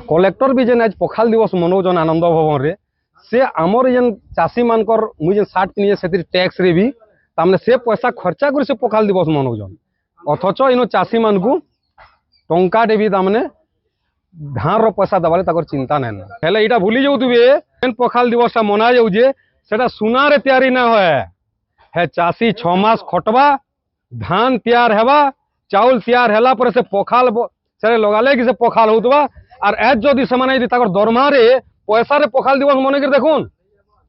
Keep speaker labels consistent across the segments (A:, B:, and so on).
A: Collector भी जेन आज पखाल दिवस मनौजन आनंद भवन रे से आमर जेन चाषी मानकर मुझे सार्ट किनिए से टैक्स रे भी तामने से पैसा खर्चा कर से पखाल दिवस मनौजन अथच इन चाषी मान को टंकाटे भी तामने धान रो पैसा दबाले ताकर चिंता नहीं हेले एटा भूली जाउतबे जेन पखाल दिवस मना जाउजे सेटा सुना रे तैयारी ना होए है चाषी 6 मास खटवा धान तैयार हेबा चाउल तैयार हैला पर से पखाल से लगाले कि से पखाल होतबा और एज जदि से ताकर दरमा रे पैसा रे पखाल दिवस मने कर देखुन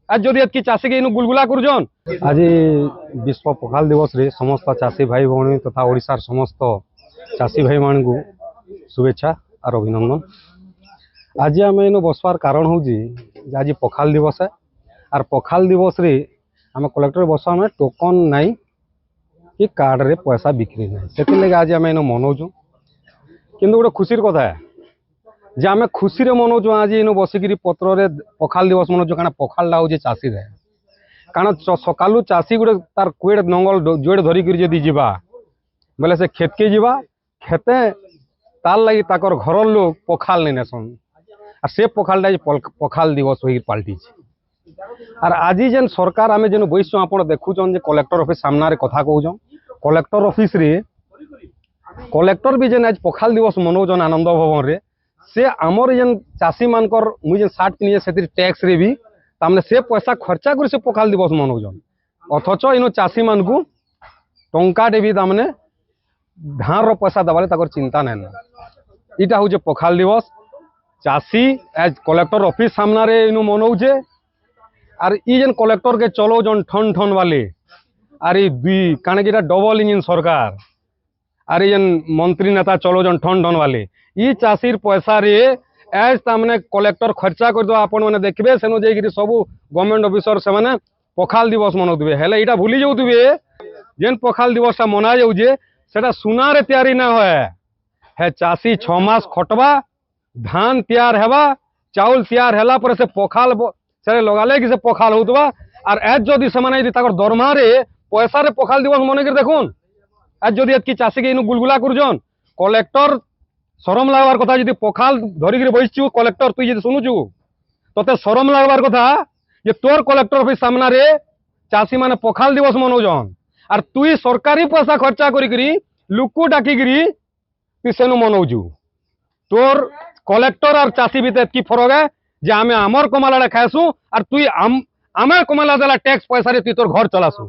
A: आज जदि एतकी चाषी के इनु गुलगुला करजन आज विश्व पखाल दिवस रे समस्त चाषी भाई भौणी तथा ओडिशार समस्त चाषी भाई मान को शुभेच्छा और अभिनंदन। आज आम इन बसवार कारण हूँ आज पखाल दिवस है और पखाल दिवस रे आम कलेक्टर बस में टोकन नाई कि कार्ड रे पैसा बिक्री ना से आज आम इन मनौचु कि गोटे खुशी कथा है जे आम खुशी रे मनौचु आज इन बसिकी पत्र रे पखाल दिवस मनौचु कारण पखालटा हूँ चाषी रे कारण सकालू चाषी गोटे तार कुएड नंगल जोड़े धरिक जदि जीवा बोले से खेत के जीवा खेते तार लगी ताकर घर लोग पखाल नहीं नेसन और से पखालटा पखाल दिवस हो पाल्टी और आज जेन सरकार आम जेन बैस आप देखुन जे कलेक्टर ऑफिस सामना रे कथा कहून कलेक्टर ऑफिस रे कलेक्टर भी जेन आज पखाल दिवस मनौजन आनंद भवन रे से आमर जेन चाषी मानकर मुझे सार्ट किनिए से टैक्स रे भी तामने से पैसा खर्चा कर से पखाल दिवस मनौजन अथच इन चाषी मान को टंकाटे भी तामने धान रो पैसा दबाले ताकर चिंता नहीं इटा हूँ पखाल दिवस चाषी एज कलेक्टर ऑफिस सामना रे इनु मनौजे और ई जेन कलेक्टर के चलो जन ठन ठन वाले और दुई काने कि डबल इंजिन सरकार और जेन मंत्री नेता चलो जन ठन ठन वाले ई चाषीर पैसा रे एज तामने कलेक्टर खर्चा कर दो आपण माने देखबे सेनो जेगिरी सब गवर्नमेंट ऑफिसर से माने पखाल दिवस मनौतबे हेले एटा भूली जाउतबे जेन पखाल दिवस मना जाउजे सेटा सुना रे तैयारी ना होए है चाषी 6 मास खटवा धान तैयार हेबा चाउल तैयार हैला पर से पखाल से लगाले कि से पखाल होतबा और एज जदि से ताकर दरमा रे पैसा रे पखाल दिवस मने कर देखुन आज जदि एतकी चाषी के इनु गुलगुला करजन कलेक्टर शरम लागबार कथा जदि पखाल धरिक बैसचु कलेक्टर तुई जदि सुनुचु तते शरम लागबार कथा जे तोर कलेक्टर ऑफिस सामना रे चाषी माने पखाल दिवस मनौजन और तुई सरकारी पैसा खर्चा करी लुकु डाकिकी तु सेनु मनौचु तोर कलेक्टर और चाषी भी एतकी फरक है जे आमे आमर कमाला खाएसु और तुई आमे कमाला देला टैक्स पैसा रे तुई तोर घर चलासु।